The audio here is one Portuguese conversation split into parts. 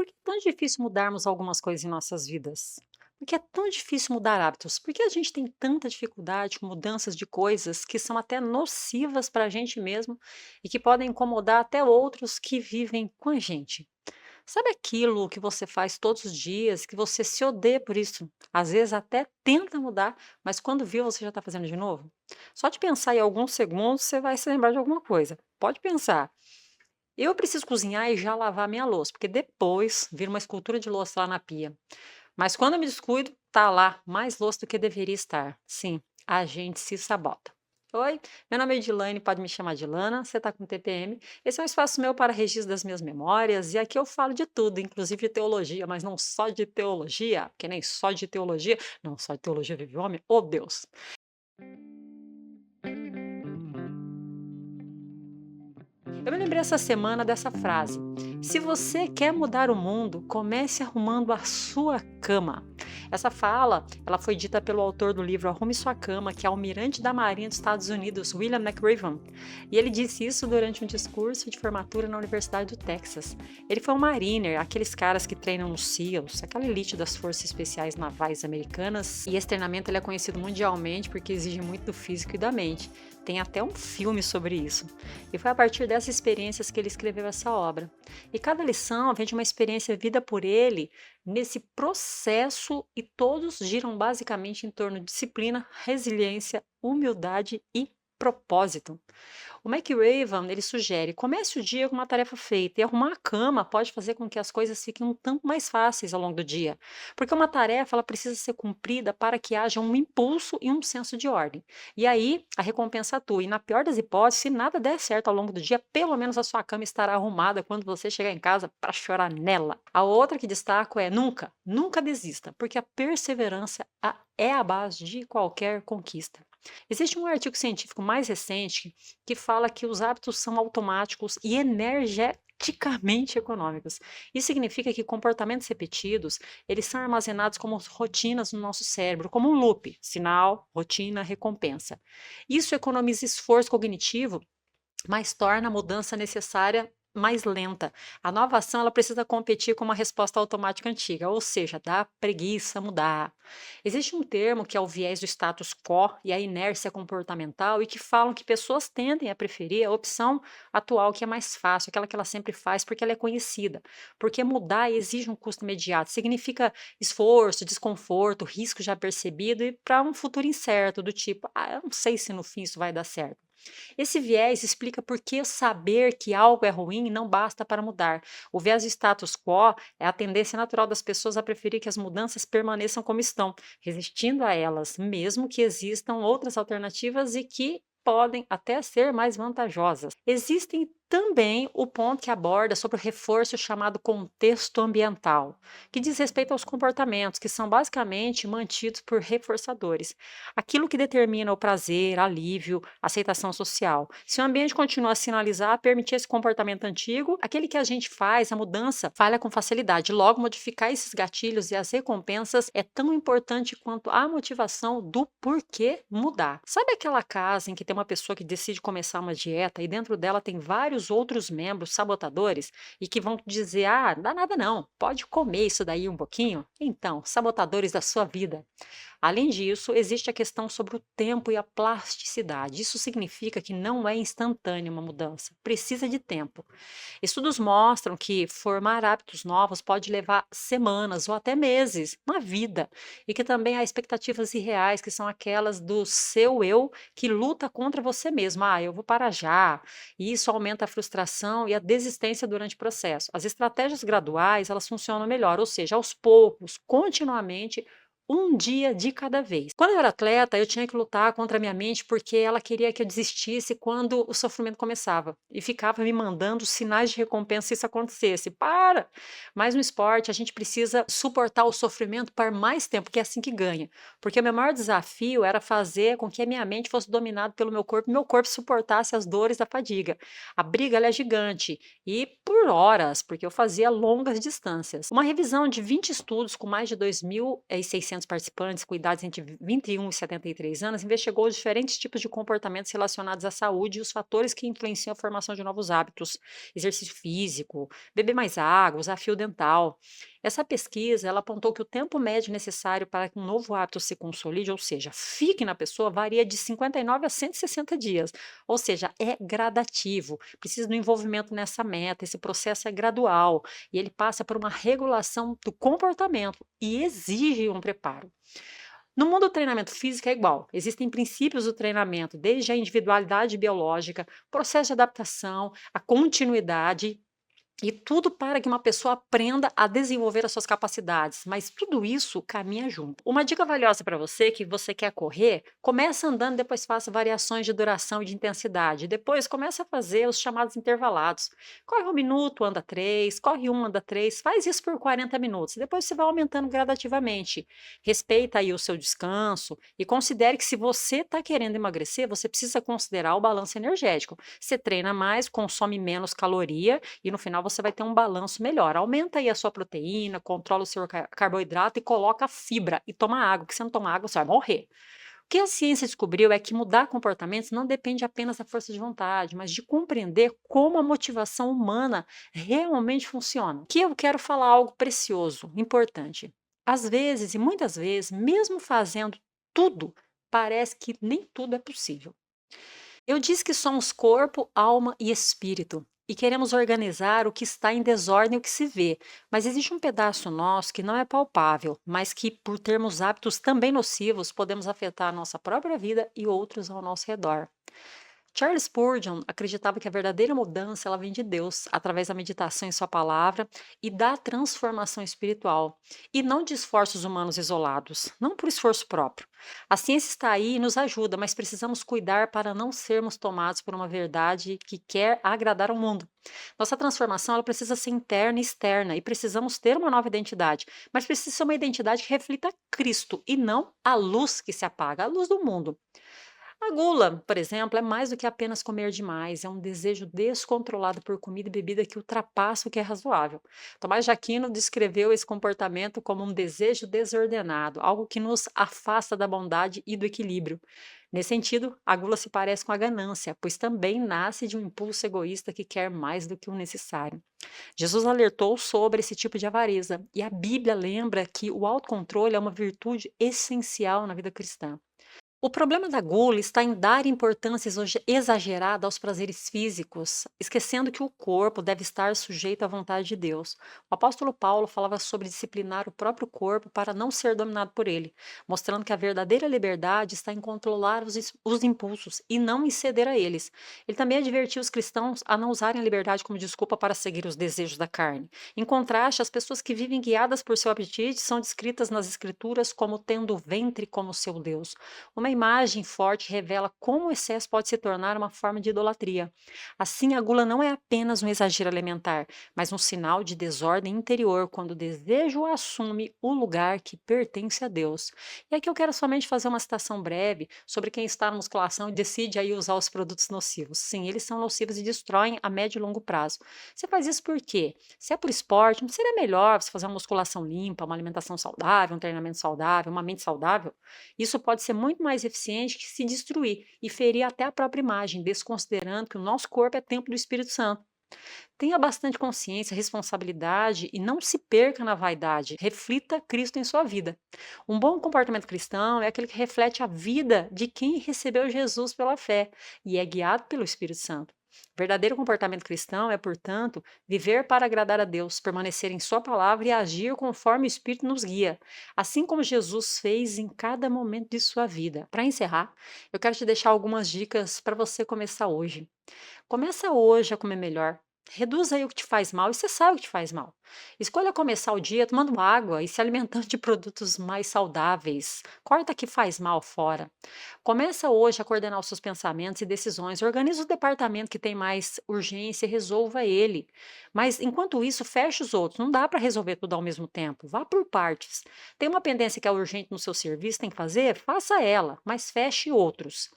que é tão difícil mudarmos algumas coisas em nossas vidas? Por que é tão difícil mudar hábitos? Por que a gente tem tanta dificuldade com mudanças de coisas que são até nocivas para a gente mesmo e que podem incomodar até outros que vivem com a gente? Sabe aquilo que você faz todos os dias, que você se odeia por isso? Às vezes até tenta mudar, mas quando viu você já está fazendo de novo? Só de pensar em alguns segundos você vai se lembrar de alguma coisa. Pode pensar. Eu preciso cozinhar e já lavar minha louça, porque depois vira uma escultura de louça lá na pia. Mas quando eu me descuido, tá lá mais louça do que deveria estar. Sim, a gente se sabota. Oi, meu nome é Edilane, pode me chamar de Lana, você está com TPM. Esse é um espaço meu para registro das minhas memórias e aqui eu falo de tudo, inclusive de teologia, mas não só de teologia, porque nem só de teologia, não só de teologia vive o homem, oh Deus. Eu me lembrei essa semana dessa frase: se você quer mudar o mundo, comece arrumando a sua cama. Essa fala, ela foi dita pelo autor do livro Arrume Sua Cama, que é almirante da Marinha dos Estados Unidos, William McRaven. E ele disse isso durante um discurso de formatura na Universidade do Texas. Ele foi um mariner, aqueles caras que treinam nos SEALs, aquela elite das forças especiais navais americanas. E esse treinamento ele é conhecido mundialmente porque exige muito do físico e da mente. Tem até um filme sobre isso. E foi a partir dessas experiências que ele escreveu essa obra. E cada lição vem de uma experiência vivida por ele nesse processo e todos giram basicamente em torno de disciplina, resiliência, humildade e propósito. O McRaven, ele sugere, comece o dia com uma tarefa feita e arrumar a cama pode fazer com que as coisas fiquem um tanto mais fáceis ao longo do dia, porque uma tarefa ela precisa ser cumprida para que haja um impulso e um senso de ordem. E aí, a recompensa atua. E na pior das hipóteses, se nada der certo ao longo do dia, pelo menos a sua cama estará arrumada quando você chegar em casa para chorar nela. A outra que destaco é nunca, nunca desista, porque a perseverança é a base de qualquer conquista. Existe um artigo científico mais recente que fala que os hábitos são automáticos e energeticamente econômicos. Isso significa que comportamentos repetidos, eles são armazenados como rotinas no nosso cérebro, como um loop, sinal, rotina, recompensa. Isso economiza esforço cognitivo, mas torna a mudança necessária mais lenta. A nova ação ela precisa competir com uma resposta automática antiga, ou seja, dá preguiça mudar. Existe um termo que é o viés do status quo e a inércia comportamental e que falam que pessoas tendem a preferir a opção atual que é mais fácil, aquela que ela sempre faz porque ela é conhecida. Porque mudar exige um custo imediato, significa esforço, desconforto, risco já percebido e para um futuro incerto, do tipo, eu não sei se no fim isso vai dar certo. Esse viés explica por que saber que algo é ruim não basta para mudar. O viés de status quo é a tendência natural das pessoas a preferir que as mudanças permaneçam como estão, resistindo a elas, mesmo que existam outras alternativas e que podem até ser mais vantajosas. Existem também o ponto que aborda sobre o reforço chamado contexto ambiental, que diz respeito aos comportamentos que são basicamente mantidos por reforçadores. Aquilo que determina o prazer, alívio, aceitação social. Se o ambiente continua a sinalizar, permitir esse comportamento antigo, aquele que a gente faz, a mudança, falha com facilidade. Logo, modificar esses gatilhos e as recompensas é tão importante quanto a motivação do porquê mudar. Sabe aquela casa em que tem uma pessoa que decide começar uma dieta e dentro dela tem vários outros membros sabotadores e que vão dizer: ah, não dá nada não, pode comer isso daí um pouquinho? Então, sabotadores da sua vida. Além disso, existe a questão sobre o tempo e a plasticidade. Isso significa que não é instantânea uma mudança, precisa de tempo. Estudos mostram que formar hábitos novos pode levar semanas ou até meses, uma vida, e que também há expectativas irreais, que são aquelas do seu eu que luta contra você mesmo. Ah, eu vou parar já. E isso aumenta a frustração e a desistência durante o processo. As estratégias graduais, elas funcionam melhor, ou seja, aos poucos, continuamente, um dia de cada vez. Quando eu era atleta, eu tinha que lutar contra a minha mente porque ela queria que eu desistisse quando o sofrimento começava e ficava me mandando sinais de recompensa se isso acontecesse. Para! Mas no esporte, a gente precisa suportar o sofrimento por mais tempo, porque é assim que ganha. Porque o meu maior desafio era fazer com que a minha mente fosse dominada pelo meu corpo suportasse as dores da fadiga. A briga ela é gigante e por horas, porque eu fazia longas distâncias. Uma revisão de 20 estudos com mais de 2.600 2.900 participantes com idades entre 21 e 73 anos, investigou os diferentes tipos de comportamentos relacionados à saúde e os fatores que influenciam a formação de novos hábitos, exercício físico, beber mais água, usar fio dental. Essa pesquisa, ela apontou que o tempo médio necessário para que um novo hábito se consolide, ou seja, fique na pessoa, varia de 59 a 160 dias. Ou seja, é gradativo, precisa do envolvimento nessa meta, esse processo é gradual e ele passa por uma regulação do comportamento e exige um preparo. No mundo do treinamento físico é igual. Existem princípios do treinamento, desde a individualidade biológica, processo de adaptação, a continuidade e tudo para que uma pessoa aprenda a desenvolver as suas capacidades, mas tudo isso caminha junto. Uma dica valiosa para você que você quer correr, começa andando, depois faça variações de duração e de intensidade. Depois começa a fazer os chamados intervalados. Corre 1 minuto, anda 3, corre 1, anda 3, faz isso por 40 minutos. Depois você vai aumentando gradativamente. Respeita aí o seu descanso e considere que se você está querendo emagrecer, você precisa considerar o balanço energético. Você treina mais, consome menos caloria e no final você vai ter um balanço melhor. Aumenta aí a sua proteína, controla o seu carboidrato e coloca fibra e toma água, porque se não tomar água você vai morrer. O que a ciência descobriu é que mudar comportamentos não depende apenas da força de vontade, mas de compreender como a motivação humana realmente funciona. Aqui eu quero falar algo precioso, importante. Às vezes, e muitas vezes, mesmo fazendo tudo, parece que nem tudo é possível. Eu disse que somos corpo, alma e espírito. E queremos organizar o que está em desordem e o que se vê. Mas existe um pedaço nosso que não é palpável, mas que, por termos hábitos também nocivos, podemos afetar a nossa própria vida e outros ao nosso redor. Charles Spurgeon acreditava que a verdadeira mudança ela vem de Deus, através da meditação em sua palavra e da transformação espiritual, e não de esforços humanos isolados, não por esforço próprio. A ciência está aí e nos ajuda, mas precisamos cuidar para não sermos tomados por uma verdade que quer agradar ao mundo. Nossa transformação ela precisa ser interna e externa, e precisamos ter uma nova identidade, mas precisa ser uma identidade que reflita Cristo e não a luz que se apaga, a luz do mundo. A gula, por exemplo, é mais do que apenas comer demais, é um desejo descontrolado por comida e bebida que ultrapassa o que é razoável. Tomás de Aquino descreveu esse comportamento como um desejo desordenado, algo que nos afasta da bondade e do equilíbrio. Nesse sentido, a gula se parece com a ganância, pois também nasce de um impulso egoísta que quer mais do que o necessário. Jesus alertou sobre esse tipo de avareza, e a Bíblia lembra que o autocontrole é uma virtude essencial na vida cristã. O problema da gula está em dar importância exagerada aos prazeres físicos, esquecendo que o corpo deve estar sujeito à vontade de Deus. O apóstolo Paulo falava sobre disciplinar o próprio corpo para não ser dominado por ele, mostrando que a verdadeira liberdade está em controlar os impulsos e não em ceder a eles. Ele também advertiu os cristãos a não usarem a liberdade como desculpa para seguir os desejos da carne. Em contraste, as pessoas que vivem guiadas por seu apetite são descritas nas Escrituras como tendo o ventre como seu Deus. Uma imagem forte revela como o excesso pode se tornar uma forma de idolatria. Assim, a gula não é apenas um exagero alimentar, mas um sinal de desordem interior, quando o desejo assume o lugar que pertence a Deus. E aqui eu quero somente fazer uma citação breve sobre quem está na musculação e decide aí usar os produtos nocivos. Sim, eles são nocivos e destroem a médio e longo prazo. Você faz isso por quê? Se é por esporte, não seria melhor você fazer uma musculação limpa, uma alimentação saudável, um treinamento saudável, uma mente saudável? Isso pode ser muito mais eficiente que se destruir e ferir até a própria imagem, desconsiderando que o nosso corpo é templo do Espírito Santo. Tenha bastante consciência, responsabilidade e não se perca na vaidade. Reflita Cristo em sua vida. Um bom comportamento cristão é aquele que reflete a vida de quem recebeu Jesus pela fé e é guiado pelo Espírito Santo. Verdadeiro comportamento cristão é, portanto, viver para agradar a Deus, permanecer em Sua palavra e agir conforme o Espírito nos guia, assim como Jesus fez em cada momento de sua vida. Para encerrar, eu quero te deixar algumas dicas para você começar hoje. Começa hoje a comer melhor. Reduz aí o que te faz mal e você sabe o que te faz mal. Escolha começar o dia tomando água e se alimentando de produtos mais saudáveis. Corta o que faz mal fora. Começa hoje a coordenar os seus pensamentos e decisões. Organiza o departamento que tem mais urgência e resolva ele. Mas enquanto isso, feche os outros. Não dá para resolver tudo ao mesmo tempo. Vá por partes. Tem uma pendência que é urgente no seu serviço, tem que fazer? Faça ela, mas feche outros.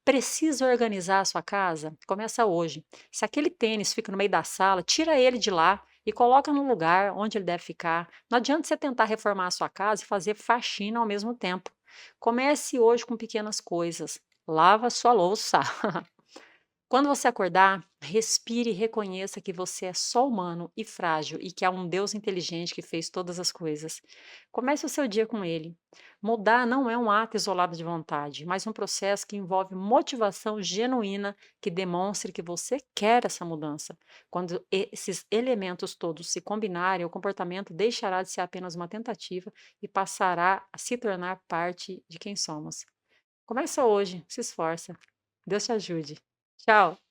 Precisa organizar a sua casa? Começa hoje. Se aquele tênis fica no meio da sala, tira ele de lá. e coloca no lugar onde ele deve ficar. Não adianta você tentar reformar a sua casa e fazer faxina ao mesmo tempo. Comece hoje com pequenas coisas. Lava a sua louça. Quando você acordar, respire e reconheça que você é só humano e frágil e que há um Deus inteligente que fez todas as coisas. Comece o seu dia com ele. Mudar não é um ato isolado de vontade, mas um processo que envolve motivação genuína que demonstre que você quer essa mudança. Quando esses elementos todos se combinarem, o comportamento deixará de ser apenas uma tentativa e passará a se tornar parte de quem somos. Começa hoje, se esforça. Deus te ajude. Tchau.